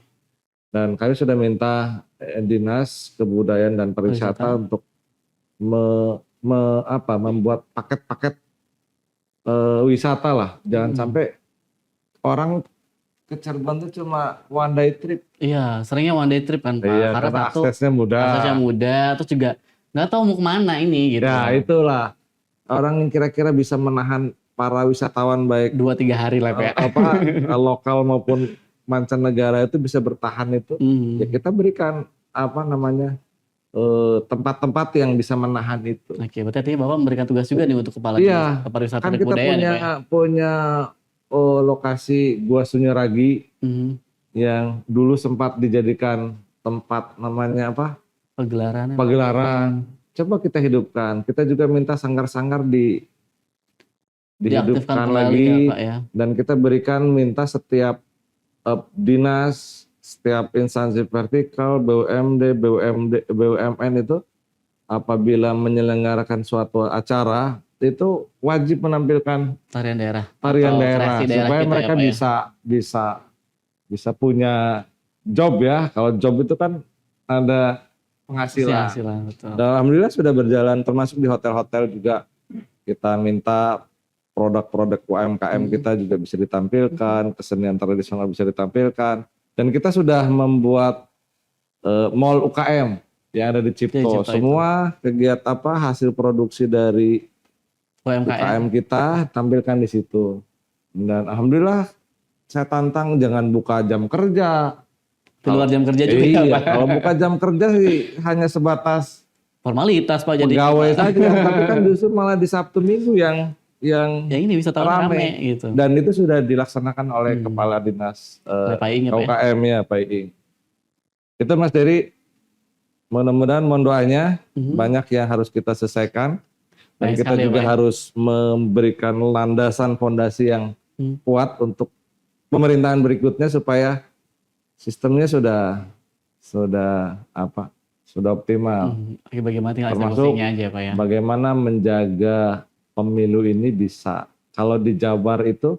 Dan kami sudah minta Dinas Kebudayaan dan Pariwisata Pariwisata. untuk membuat paket-paket wisata lah. Jangan Mhm. sampai orang ke Cirebon itu cuma one day trip. Iya, seringnya one day trip kan Pak. Iya, Karena karena satu, aksesnya aksesnya mudah. mudah, terus juga nggak tahu mau kemana ini gitu. Ya itulah orang yang kira-kira bisa menahan para wisatawan baik 2-3 hari lah Pak. lokal maupun mancanegara itu bisa bertahan itu. Mhm. Ya kita berikan tempat-tempat yang bisa menahan itu. Oke, berarti artinya Bapak memberikan tugas juga nih untuk kepala Iya, Dinas Pariwisata kan dan kita Kebudayaan ya Pak ya. punya lokasi Gua Sunyaragi Mhm. yang dulu sempat dijadikan tempat namanya Pagelaran. pagelaran. Coba kita hidupkan. Kita juga minta sanggar-sanggar Diaktifkan dihidupkan kembali lagi, ya Pak ya. dan kita berikan minta setiap dinas, setiap instansi vertikal, BUMN itu apabila menyelenggarakan suatu acara itu wajib menampilkan Tarian daerah. tarian atau daerah kreasi daerah supaya kita mereka ya Pak ya. bisa punya job ya. Kalau job itu kan ada penghasilan. Penghasilan, betul. Dan alhamdulillah sudah berjalan, termasuk di hotel-hotel juga kita minta produk-produk UMKM kita juga bisa ditampilkan, kesenian tradisional bisa ditampilkan, dan kita sudah membuat mall UKM yang ada di Cipto. Cipto itu. Semua kegiatan hasil produksi dari UKM kita tampilkan di situ. Dan alhamdulillah saya tantang jangan buka jam kerja. Di luar jam kerja juga ya Pak. Kalau buka jam kerja sih hanya sebatas Formalitas Pak jadi. pegawai saja, tapi kan justru malah di Sabtu Minggu yang ini wisatawan rame gitu. Dan itu sudah dilaksanakan oleh Kepala Dinas Pak Iing ya Pak ya. UKM ya Pak Iing. Itu Mas Dery, mudah-mudahan mohon doanya banyak yang harus kita selesaikan. Dan Banyak kita sekali, juga Pak. harus memberikan landasan fondasi yang kuat untuk pemerintahan berikutnya supaya sistemnya sudah optimal. Oke, bagaimana tinggal Termasuk eksekusinya aja Pak ya. bagaimana menjaga pemilu ini bisa. Kalau di Jabar itu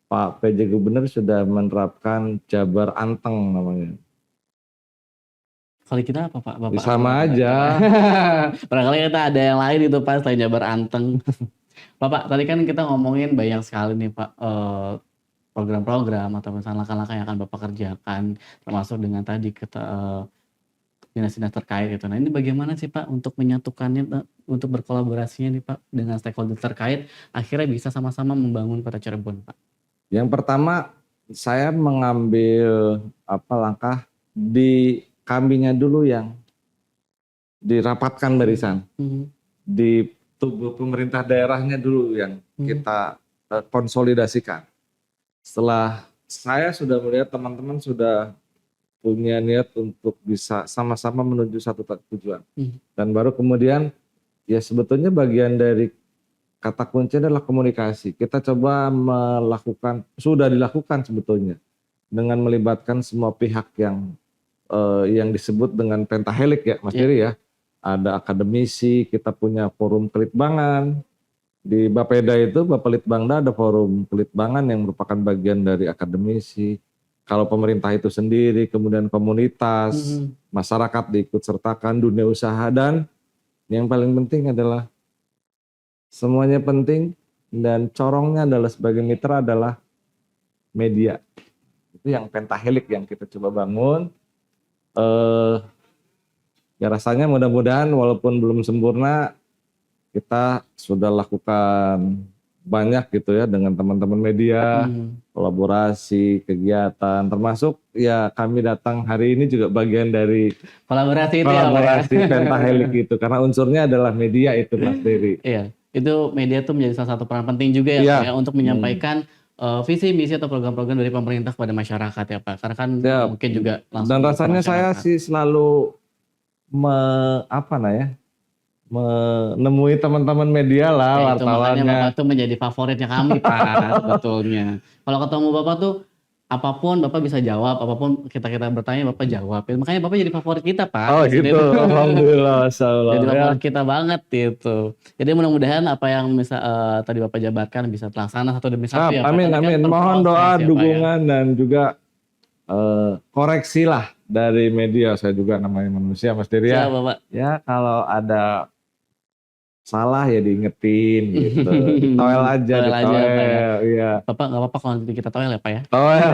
Pak PJ Gubernur sudah menerapkan Jabar Anteng namanya. Kalau kita apa Pak? Bapak Sama aja. Barangkali kita ada yang lain itu Pak selain Jabar Anteng. Bapak, tadi kan kita ngomongin banyak sekali nih Pak program-program atau misalnya langkah-langkah yang akan Bapak kerjakan, termasuk dengan tadi dinas-dinas terkait itu. Nah ini bagaimana sih Pak untuk menyatukannya, untuk berkolaborasinya nih Pak dengan stakeholder terkait, akhirnya bisa sama-sama membangun Kota Cirebon Pak? Yang pertama saya mengambil langkah di kambingnya dulu yang dirapatkan barisan. Di tubuh pemerintah daerahnya dulu yang kita konsolidasikan. Setelah saya sudah melihat teman-teman sudah punya niat untuk bisa sama-sama menuju satu tujuan. Dan baru kemudian ya sebetulnya bagian dari kata kunci adalah komunikasi. Kita coba melakukan, sudah dilakukan sebetulnya dengan melibatkan semua pihak yang disebut dengan pentahelik ya Mas Diri ya. Ada akademisi, kita punya forum kelitbangan. Di Bapeda itu, Bapelitbangda ada forum kelitbangan yang merupakan bagian dari akademisi. Kalau pemerintah itu sendiri, kemudian komunitas, masyarakat diikut sertakan, dunia usaha, dan yang paling penting adalah semuanya penting dan corongnya adalah sebagai mitra adalah media. Itu yang pentahelik yang kita coba bangun. Ya rasanya mudah-mudahan walaupun belum sempurna, kita sudah lakukan banyak gitu ya dengan teman-teman media, kolaborasi, kegiatan, termasuk ya kami datang hari ini juga bagian dari Kolaborasi itu kolaborasi pentahelik itu, karena unsurnya adalah media itu Mas Dery. Iya, itu media tuh menjadi salah satu peran penting juga ya Pak ya untuk menyampaikan visi misi atau program-program dari pemerintah kepada masyarakat ya Pak. Karena kan mungkin juga langsung dan rasanya saya sih selalu menemui teman-teman media lah, itu makanya wartawannya. Bapak tuh menjadi favoritnya kami Pak sebetulnya. Kalau ketemu Bapak tuh apapun Bapak bisa jawab, apapun kita bertanya Bapak jawab. Makanya Bapak jadi favorit kita Pak. Oh gitu, alhamdulillah. Jadi favorit kita banget gitu. Jadi mudah-mudahan apa yang tadi Bapak jabarkan bisa terlaksana satu demi satu ya Pak. Amin, amin. Mohon doa, dukungan dan juga koreksi lah dari media. Saya juga namanya manusia Mas Dery ya. Bapak. Ya kalau ada salah ya diingetin gitu. Toel aja, iya. Bapak nggak apa-apa kalau nanti kita toel ya Pak ya. Toel.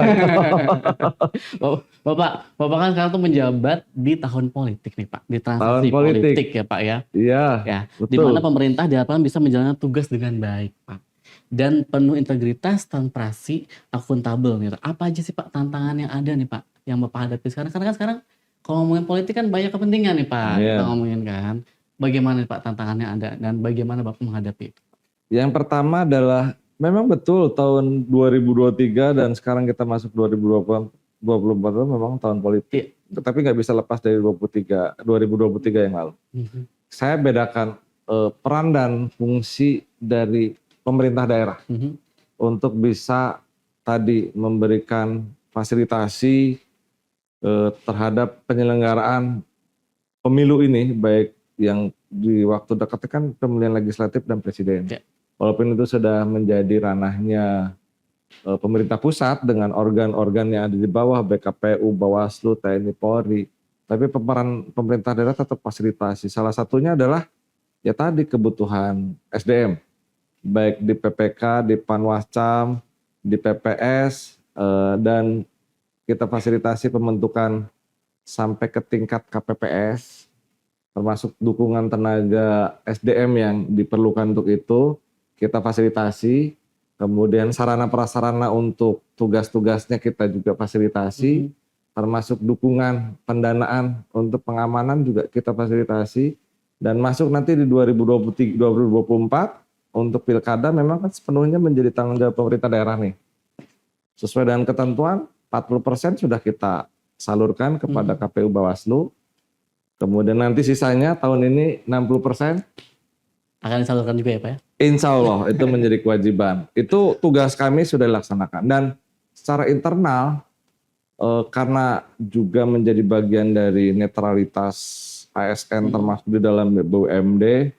Bapak kan sekarang tuh menjabat di tahun politik nih Pak, di transisi politik ya Pak ya. Iya. Ya, di mana pemerintah diharapkan bisa menjalankan tugas dengan baik Pak. Dan penuh integritas, transparansi, akuntabel nih. Apa aja sih Pak tantangan yang ada nih Pak yang Bapak hadapi sekarang? Karena kan sekarang kalau ngomongin politik kan banyak kepentingan nih Pak. Kita ngomongin kan. Bagaimana Pak tantangannya ada dan bagaimana Bapak menghadapi itu? Yang pertama adalah memang betul tahun 2023 dan sekarang kita masuk 2024 memang tahun politik. Tetapi nggak bisa lepas dari 2023 yang lalu. Saya bedakan peran dan fungsi dari pemerintah daerah untuk bisa tadi memberikan fasilitasi terhadap penyelenggaraan pemilu ini, baik yang di waktu dekat kan pemilihan legislatif dan presiden. Walaupun itu sudah menjadi ranahnya pemerintah pusat dengan organ-organ yang ada di bawah, BKPU, Bawaslu, TNI, Polri, tapi peran pemerintah daerah tetap fasilitasi. Salah satunya adalah ya tadi kebutuhan SDM, baik di PPK, di Panwascam, di PPS, dan kita fasilitasi pembentukan sampai ke tingkat KPPS, termasuk dukungan tenaga SDM yang diperlukan untuk itu, kita fasilitasi. Kemudian sarana prasarana untuk tugas-tugasnya kita juga fasilitasi, termasuk dukungan pendanaan untuk pengamanan juga kita fasilitasi. Dan masuk nanti di 2024 untuk pilkada memang kan sepenuhnya menjadi tanggung jawab pemerintah daerah nih. Sesuai dengan ketentuan 40% sudah kita salurkan kepada KPU Bawaslu. Kemudian nanti sisanya tahun ini 60% akan disalurkan juga ya Pak ya? Insya Allah itu menjadi kewajiban. Itu tugas kami sudah dilaksanakan. Dan secara internal karena juga menjadi bagian dari netralitas ASN termasuk di dalam BUMD,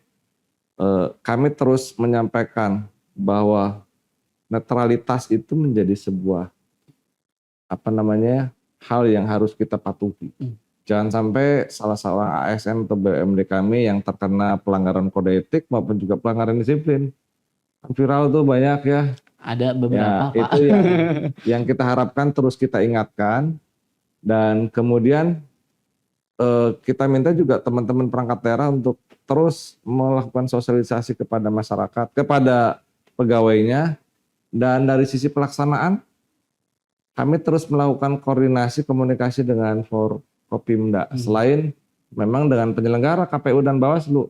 kami terus menyampaikan bahwa netralitas itu menjadi sebuah hal yang harus kita patuhi. Jangan sampai salah seorang ASN atau BUMD kami yang terkena pelanggaran kode etik maupun juga pelanggaran disiplin. Viral tuh banyak ya. Ada beberapa Pak. Itu yang kita harapkan terus kita ingatkan. Dan kemudian kita minta juga teman-teman perangkat daerah untuk terus melakukan sosialisasi kepada masyarakat, kepada pegawainya. Dan dari sisi pelaksanaan, kami terus melakukan koordinasi komunikasi dengan Forkopimda. Selain memang dengan penyelenggara KPU dan Bawaslu,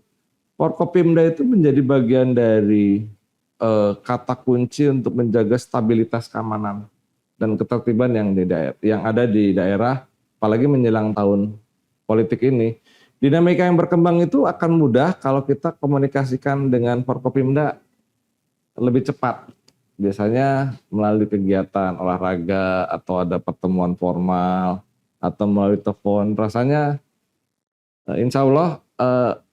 Forkopimda itu menjadi bagian dari kata kunci untuk menjaga stabilitas keamanan dan ketertiban yang ada di daerah, apalagi menjelang tahun politik ini. Dinamika yang berkembang itu akan mudah kalau kita komunikasikan dengan Forkopimda lebih cepat. Biasanya melalui kegiatan olahraga atau ada pertemuan formal atau melalui telepon. Rasanya insya Allah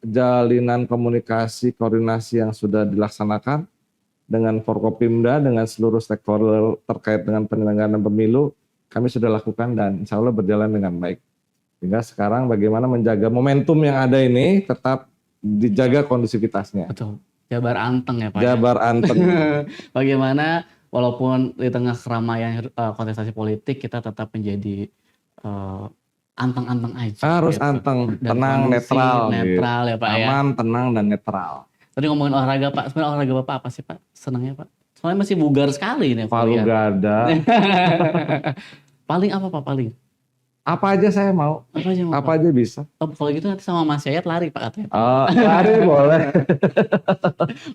jalinan komunikasi koordinasi yang sudah dilaksanakan dengan Forkopimda, dengan seluruh stakeholder terkait dengan penyelenggaraan pemilu, kami sudah lakukan dan insya Allah berjalan dengan baik. Sehingga sekarang bagaimana menjaga momentum yang ada ini tetap dijaga kondusivitasnya. Betul. Jabar anteng ya Pak. Jabar anteng. Bagaimana walaupun di tengah keramaian kontestasi politik kita tetap menjadi anteng-anteng aja. Harus gitu. anteng, Dan tenang, kondisi netral gitu. ya Pak ya. Aman, tenang, dan netral. Tadi ngomongin olahraga Pak, sebenarnya olahraga Bapak apa sih Pak? Senangnya Pak? Soalnya masih bugar sekali ini. Palu gada. Paling apa Pak paling? Apa aja saya mau. Apa aja mau, Apa Pak? aja bisa. Oh, kalau gitu nanti sama Mas Yayat lari Pak katanya. Oh, lari boleh.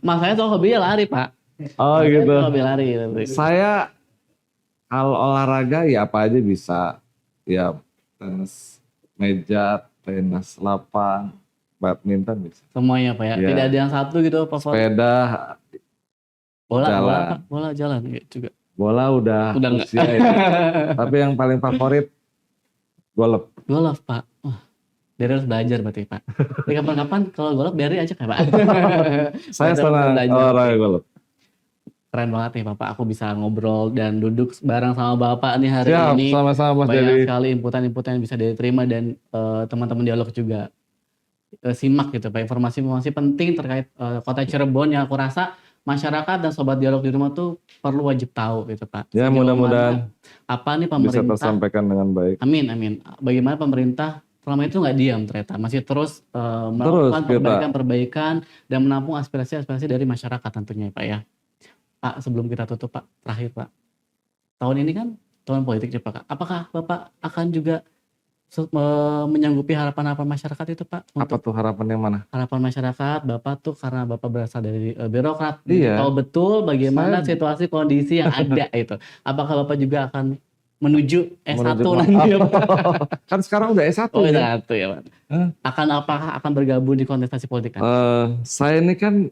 Mas Yayat soal hobinya lari Pak. Oh Mas Yayat gitu. hobi lari. Saya kalau olahraga ya apa aja bisa. Ya tenis meja, tenis lapang, badminton bisa. Semuanya Pak ya. Iya. Tidak ada yang satu gitu favorit. Sepeda, Bola jalan. Pak. Bola jalan ya juga. Bola udah enggak. usia itu. Tapi yang paling favorit golf. Golf Pak. Wah, Dari harus belajar berarti Pak. Jadi kapan-kapan kalau golf Dari ajak ya Pak. Saya Dari sana belajar. olahraga golf. Keren banget nih Bapak. Aku bisa ngobrol dan duduk bareng sama Bapak nih hari Siap, ini. sama-sama Mas Banyak Dedi. sekali inputan-inputan yang bisa diterima dan teman-teman dialog juga simak gitu Pak. Informasi-informasi penting terkait kota Cirebon yang aku rasa masyarakat dan sobat dialog di rumah tuh perlu wajib tahu gitu Pak. Ya, Sejauh mudah-mudahan mana, apa nih bisa pemerintah, tersampaikan dengan baik. amin. Bagaimana pemerintah selama itu nggak diam ternyata, masih terus melakukan kita. perbaikan-perbaikan dan menampung aspirasi-aspirasi dari masyarakat tentunya Pak ya. Pak, sebelum kita tutup Pak, terakhir Pak. Tahun ini kan tahun politik ya Pak. Apakah Bapak akan juga menyanggupi harapan-harapan masyarakat itu Pak? Apa tuh harapan yang mana? Harapan masyarakat Bapak tuh karena Bapak berasal dari birokrat, Iya. tahu betul bagaimana Saya- situasi kondisi yang ada itu. Apakah Bapak juga akan menuju S1 Menuju- nanti ya Pak? Kan sekarang udah S1 Oh ya. S1 ya Pak. Hah? Apakah akan bergabung di kontestasi politik kan? Saya ini kan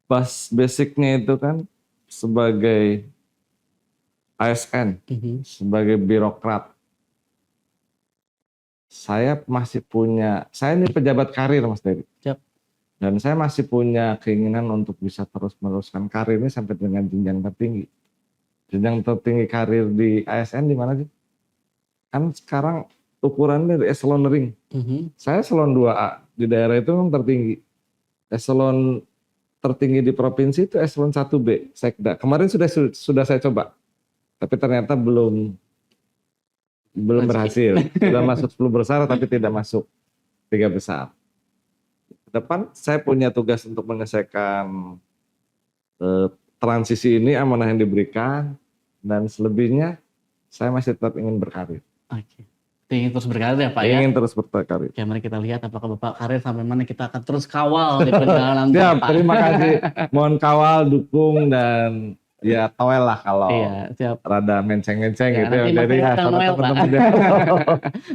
basicnya itu kan sebagai ASN, sebagai birokrat. Saya ini pejabat karir Mas Dedi. Siap. Dan saya masih punya keinginan untuk bisa terus meneruskan karir ini sampai dengan jenjang tertinggi. Jenjang tertinggi karir di ASN di mana sih? Kan sekarang ukurannya dari eselon ring. Saya eselon 2A, di daerah itu memang tertinggi. Eselon tertinggi di provinsi itu eselon 1B, Sekda. Kemarin sudah saya coba. Tapi ternyata belum berhasil. Sudah masuk 10 besar tapi tidak masuk 3 besar. Ke depan saya punya tugas untuk menyelesaikan transisi ini, amanah yang diberikan, dan selebihnya saya masih tetap ingin berkarir. Oke. Ingin terus berkarir ya Pak ya? Ingin terus berkarir. Oke, mari kita lihat apakah Bapak karir sampai mana, kita akan terus kawal di perjalanan Siap, Bapak. terima kasih. Mohon kawal, dukung, dan ya towel lah kalau Iya, siap. rada menceng-menceng Ya, gitu. nanti Mas Jadi Yayat ya jangan sama Noel, Pak. teman-teman dia.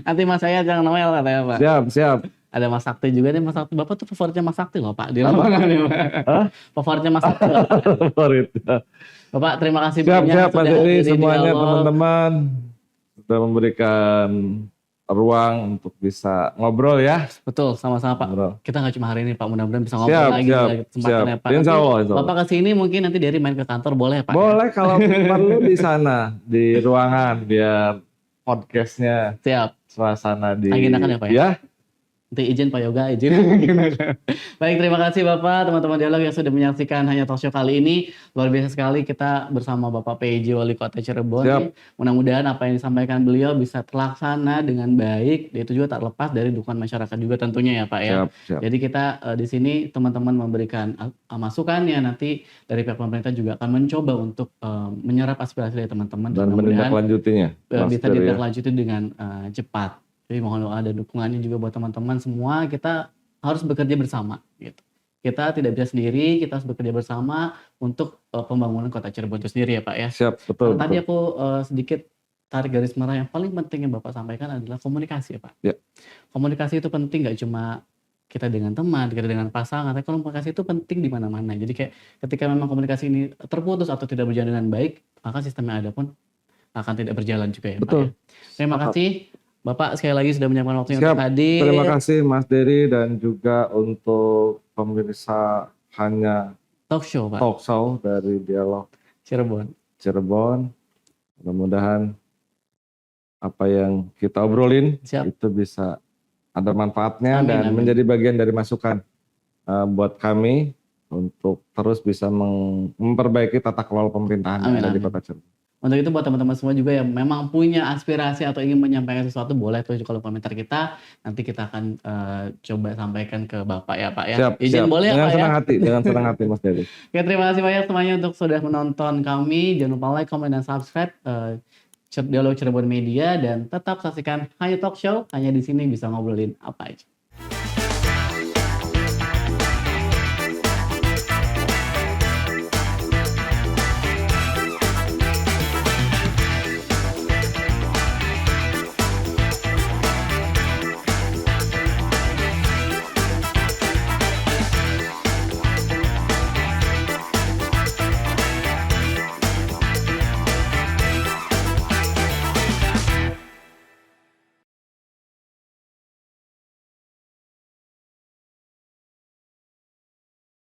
Nanti Mas Yayat jangan Noel katanya Pak. Siap. Ada Mas Sakti juga nih, Mas Sakti. Bapak tuh favoritnya Mas Sakti loh Pak. Di lapangan nih Pak. Hah? Favoritnya Mas Sakti loh. Favorit. Bapak terima kasih Siap, banyak. Mas sudah Dedi, hadir di semuanya dialog. teman-teman sudah memberikan ruang untuk bisa ngobrol ya. Betul, sama-sama Pak. Ngobrol. Kita nggak cuma hari ini Pak, mudah-mudahan bisa ngobrol Siap, lagi di lagi kesempatannya Pak. Insya Nanti Allah, insya Allah. Bapak kesini mungkin nanti dari main ke kantor boleh Pak? Boleh kalau perlu di sana, di ruangan, biar podcastnya Siap. suasana di. Agendakan ya, Pak, ya? Ya, Nanti izin Pak Yoga, izin. Baik, terima kasih Bapak, teman-teman dialog yang sudah menyaksikan Hanya Talk Show kali ini. Luar biasa sekali kita bersama Bapak PJ Wali Kota Cirebon. Siap. Mudah-mudahan apa yang disampaikan beliau bisa terlaksana dengan baik. Itu juga tak lepas dari dukungan masyarakat juga tentunya ya Pak ya. siap. Jadi kita di sini teman-teman memberikan masukannya, nanti dari pihak pemerintah juga akan mencoba untuk menyerap aspirasi dari teman-teman. Dan mudah-mudahan menindaklanjutinya. bisa Mas Ferry, ya. ditindaklanjuti dengan cepat. Jadi mohon doa dan dukungannya juga buat teman-teman semua. Kita harus bekerja bersama gitu. kita tidak bisa sendiri, kita harus bekerja bersama untuk pembangunan kota Cirebon itu sendiri ya Pak ya. Siap, betul, Tadi betul. aku sedikit tarik garis merah yang paling penting yang Bapak sampaikan adalah komunikasi ya Pak. Ya. Komunikasi itu penting nggak cuma kita dengan teman, kita dengan pasangan, tapi komunikasi itu penting di mana-mana. Jadi kayak ketika memang komunikasi ini terputus atau tidak berjalan dengan baik, maka sistem yang ada pun akan tidak berjalan juga ya Pak Betul. ya. Terima Sepakat. kasih Bapak sekali lagi sudah menyiapkan waktunya Siap. untuk hadir. Terima kasih Mas Dery dan juga untuk pemirsa hanya Talk show Pak, talk show dari Dialog Cirebon. Cirebon. Mudah-mudahan apa yang kita obrolin Siap. itu bisa ada manfaatnya Amin, dan amin. menjadi bagian dari masukan buat kami untuk terus bisa memperbaiki tata kelola pemerintahan yang Amin, ada di amin. Kota Cirebon. Untuk itu buat teman-teman semua juga yang memang punya aspirasi atau ingin menyampaikan sesuatu, boleh tuh kalau komentar kita, nanti kita akan coba sampaikan ke Bapak ya Pak ya. Siap, Izin siap. boleh ya Dengan Pak ya. senang hati, dengan senang hati Mas Dery. Oke, terima kasih banyak semuanya untuk sudah menonton kami. Jangan lupa like, comment, dan subscribe Dialog Cirebon Media, dan tetap saksikan Hanya Talk Show. Hanya di sini bisa ngobrolin apa aja.